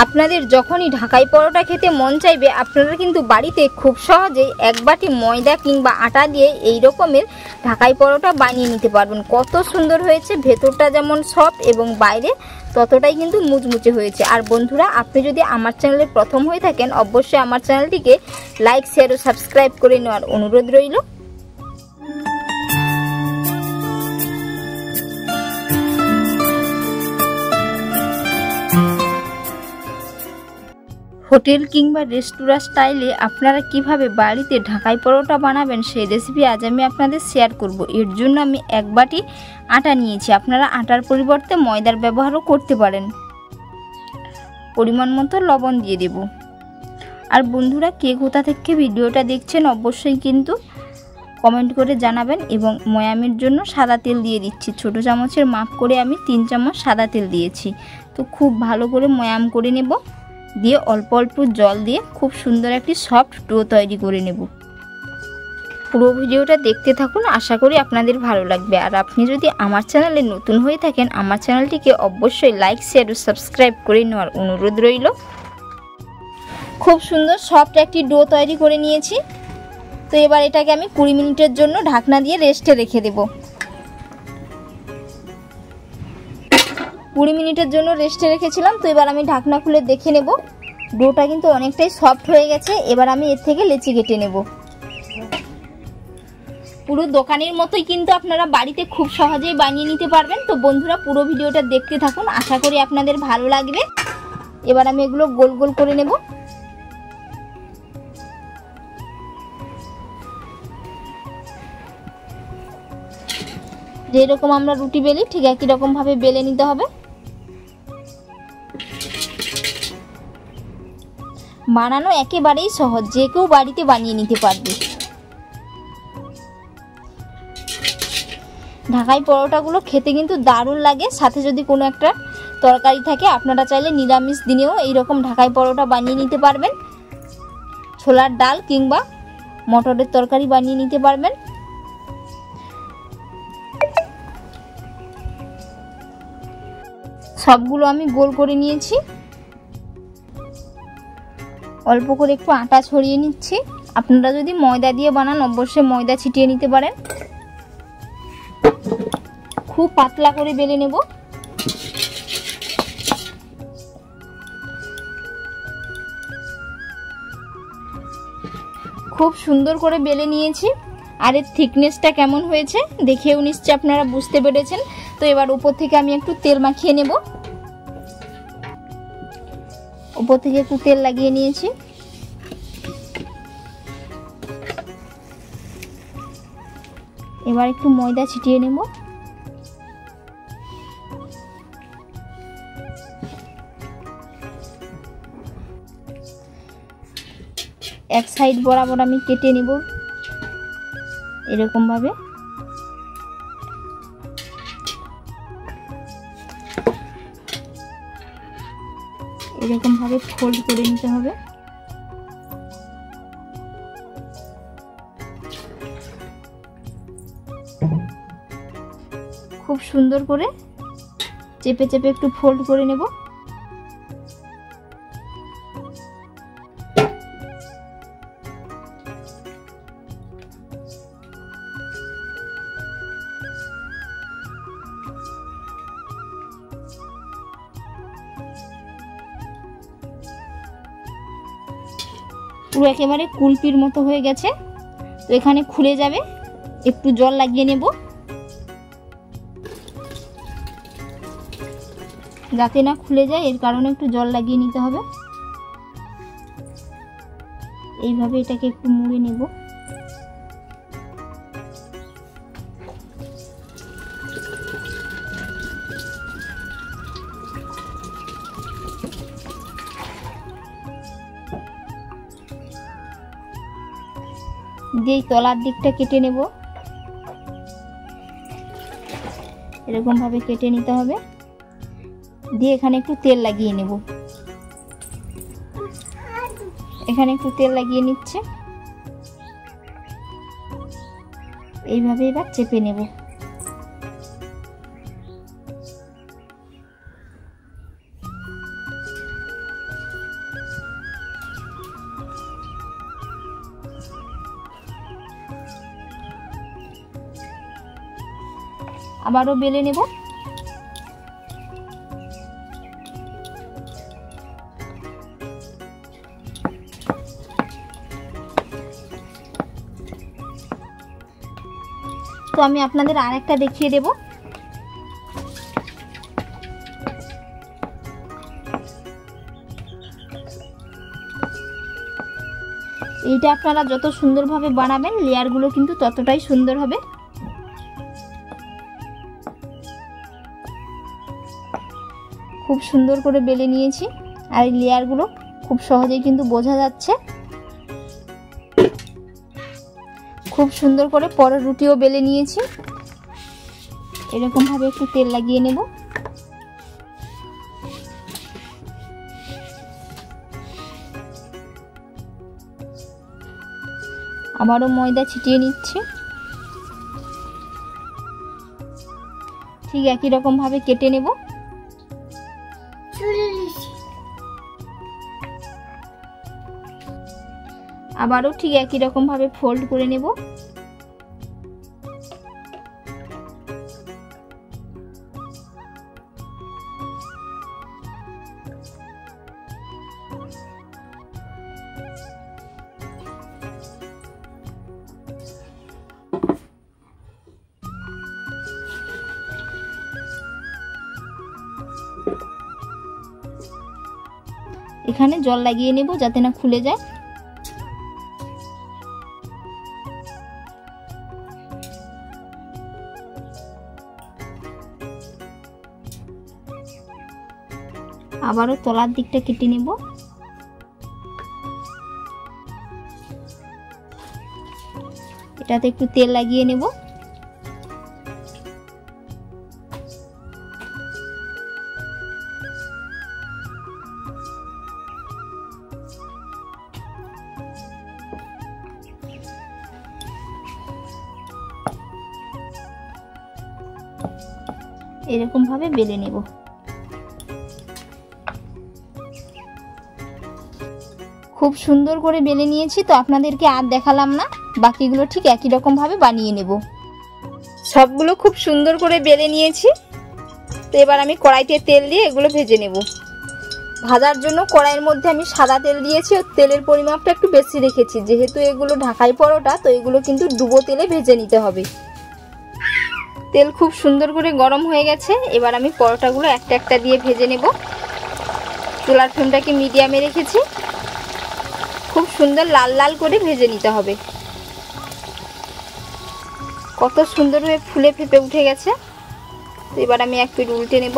আপনাদের যখনই ঢাকাই পরোটা খেতে মন চাইবে আপনারা কিন্তু বাড়িতে খুব সহজেই এক বাটি ময়দা কিংবা আটা দিয়ে এই রকমের ঢাকাই পরোটা বানিয়ে নিতে পারবেন। কত সুন্দর হয়েছে, ভেতরটা যেমন সফট এবং বাইরে ততটাই কিন্তু মুচমুচে হয়েছে। আর বন্ধুরা, আপনি যদি আমার চ্যানেলে প্রথম হয়ে থাকেন অবশ্যই আমার চ্যানেলটিকে লাইক, শেয়ার ও সাবস্ক্রাইব করে নেওয়ার অনুরোধ রইল। হোটেল কিংবা রেস্টুরেন্ট স্টাইলে আপনারা কিভাবে বাড়িতে ঢাকাই পরোটা বানাবেন সেই রেসিপি আজ আমি আপনাদের শেয়ার করব। এর জন্য আমি এক বাটি আটা নিয়েছি। আপনারা আটার পরিবর্তে ময়দার ব্যবহারও করতে পারেন। পরিমাণ মতো লবণ দিয়ে দেব। আর বন্ধুরা, কে কোথা থেকে ভিডিওটা দেখছেন অবশ্যই কিন্তু কমেন্ট করে জানাবেন। এবং ময়ামের জন্য সাদা তেল দিয়ে দিচ্ছি। ছোট চামচের মাপ করে আমি 3 চামচ সাদা তেল দিয়েছি। তো খুব ভালো করে ময়াম করে নেব। দিয়ে অল্প অল্প জল দিয়ে খুব সুন্দর একটি সফট ডো তৈরি করে নেব। পুরো ভিডিওটা দেখতে থাকুন, আশা করি আপনাদের ভালো লাগবে। আর আপনি যদি আমার চ্যানেলে নতুন হয়ে থাকেন আমার চ্যানেলটিকে অবশ্যই লাইক, শেয়ার ও সাবস্ক্রাইব করে নেওয়ার অনুরোধ রইল। খুব সুন্দর সফট একটি ডো তৈরি করে নিয়েছি। তো এবার এটাকে আমি 20 মিনিটের জন্য ঢাকনা দিয়ে রেস্টে রেখে দেব। 20 মিনিটের জন্য রেস্টে রেখেছিলাম। তো এবার আমি ঢাকনা খুলে দেখে নেব। ডোটা কিন্তু অনেকটাই সফট হয়ে গেছে। এবার আমি এর থেকে লেচি কেটে নেব। পুরো দোকানের মতোই কিন্তু আপনারা বাড়িতে খুব সহজেই বানিয়ে নিতে পারবেন। তো বন্ধুরা, পুরো ভিডিওটা দেখতে থাকুন, আশা করি আপনাদের ভালো লাগবে। এবার আমি এগুলো গোল গোল করে নেব। যেরকম আমরা রুটি বেলি ঠিক একই রকম ভাবে বেলে নিতে হবে। বানানো একেবারেই সহজ, যে কেউ বাড়িতে বানিয়ে নিতে পারবে। ঢাকাই পরোটাগুলো খেতে কিন্তু দারুণ লাগে। সাথে যদি কোনো একটা তরকারি থাকে, আপনারা চাইলে নিরামিষ দিনেও এইরকম ঢাকাই পরোটা বানিয়ে নিতে পারবেন। ছোলার ডাল কিংবা মটরের তরকারি বানিয়ে নিতে পারবেন। সবগুলো আমি গোল করে নিয়েছি। অল্প করে একটু আটা ছড়িয়ে নিচ্ছি। আপনারা যদি ময়দা দিয়ে বানান অবশ্যই ময়দা ছিটিয়ে নিতে পারেন। খুব পাতলা করে বেলে নেব। খুব সুন্দর করে বেলে নিয়েছি। আর এর থিকনেসটা কেমন হয়েছে দেখেও নিশ্চয়ই আপনারা বুঝতে পেরেছেন। তো এবার উপর থেকে আমি একটু তেল মাখিয়ে নেব। উপর থেকে একটু তেল লাগিয়ে নিয়েছি। এবার একটু ময়দা ছিটিয়ে নেব। এক সাইড বরাবর আমি কেটে নেব এরকম ভাবে। এরকম ভাবে ফোল্ড করে নিতে হবে। খুব সুন্দর করে চেপে চেপে একটু ফোল্ড করে নেব। পুরো একেবারে কুলপির মতো হয়ে গেছে। তো এখানে খুলে যাবে, একটু জল লাগিয়ে নেব যাতে না খুলে যায়, এর কারণে একটু জল লাগিয়ে নিতে হবে। এইভাবে এটাকে একটু মুড়ে নেব। দিয়ে তলার দিকটা কেটে নেব। এরকম ভাবে কেটে নিতে হবে। দিয়ে এখানে একটু তেল লাগিয়ে নেব। এখানে একটু তেল লাগিয়ে নিচ্ছে। এইভাবে এবার চেপে নেব। আবারও বেলে নেব। তো আমি আপনাদের আরেকটা দেখিয়ে দেব। এইটা আপনারা যত সুন্দরভাবে বানাবেন লেয়ারগুলো কিন্তু ততটাই সুন্দর হবে। খুব সুন্দর করে বেলে নিয়েছি আর এই লেয়ারগুলো খুব সহজেই কিন্তু বোঝা যাচ্ছে। খুব সুন্দর করে পরের রুটিও বেলে নিয়েছি। এরকম ভাবে একটু তেল লাগিয়ে নেব। আবারও ময়দা ছিটিয়ে নিচ্ছি। ঠিক একই রকম ভাবে কেটে নেব। আবারও ঠিক একই রকম ভাবে ফোল্ড করে নেব। এখানে জল লাগিয়ে নেব যাতে না খুলে যায়। আবারও তলার দিকটা কেটে নেব। এটাতে একটু তেল লাগিয়ে নেব। এরকম ভাবে বেলে নেব। খুব সুন্দর করে বেলে নিয়েছি, তো আপনাদেরকে আর দেখালাম না, বাকিগুলো ঠিক একই রকম ভাবে বানিয়ে নেব। সবগুলো খুব সুন্দর করে বেলে নিয়েছি। তো এবার আমি কড়াইতে তেল দিয়ে এগুলো ভেজে নেব। ভাজার জন্য কড়াইয়ের মধ্যে আমি সাদা তেল দিয়েছি ও তেলের পরিমাপটা একটু বেশি রেখেছি, যেহেতু এগুলো ঢাকাই পরোটা, তো এগুলো কিন্তু ডুবো তেলে ভেজে নিতে হবে। তেল খুব সুন্দর করে গরম হয়ে গেছে। এবার আমি পরোটাগুলো একটা একটা দিয়ে ভেজে নেব। চুলার ফ্লেমটাকে মিডিয়ামে রেখেছি। খুব সুন্দর লাল লাল করে ভেজে নিতে হবে। কত সুন্দর হয়ে ফুলে ফেপে উঠে গেছে। তো এবার আমি এক পিঠ উল্টে নেব।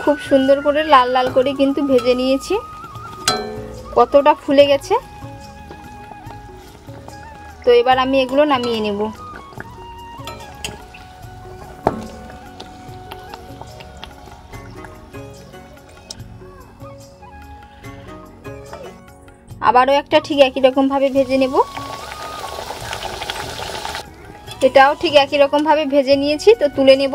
খুব সুন্দর করে লাল লাল করে কিন্তু ভেজে নিয়েছি। কতটা ফুলে গেছে। তো এবার আমি এগুলো নামিয়ে নেব। আবারও একটা ঠিক একই রকম ভাবে ভেজে নেব। এটাও ঠিক একই রকম ভাবে ভেজে নিয়েছি, তো তুলে নেব।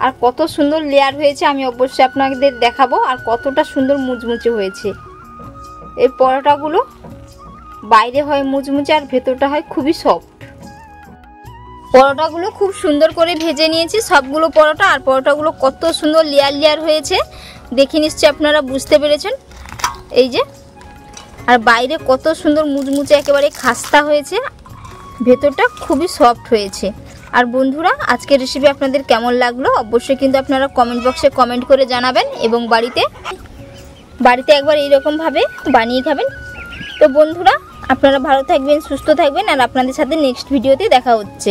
আর কত সুন্দর লেয়ার হয়েছে আমি অবশ্যই আপনাদের দেখাবো, আর কতটা সুন্দর মুচমুচে হয়েছে। এই পরোটাগুলো বাইরে হয় মুচমুচে আর ভেতরটা হয় খুবই সফট। পরোটাগুলো খুব সুন্দর করে ভেজে নিয়েছি সবগুলো পরোটা, আর পরোটাগুলো কত সুন্দর লেয়ার লেয়ার হয়েছে দেখে নিশ্চয়ই আপনারা বুঝতে পেরেছেন। এই যে, আর বাইরে কত সুন্দর মুচমুচে একেবারে খাস্তা হয়েছে, ভেতরটা খুবই সফট হয়েছে। আর বন্ধুরা, আজকের রেসিপি আপনাদের কেমন লাগলো অবশ্যই কিন্তু আপনারা কমেন্ট বক্সে কমেন্ট করে জানাবেন, এবং বাড়িতে একবার এইরকম ভাবে বানিয়ে খাবেন। তো বন্ধুরা, আপনারা ভালো থাকবেন, সুস্থ থাকবেন, আর আপনাদের সাথে নেক্সট ভিডিওতে দেখা হচ্ছে।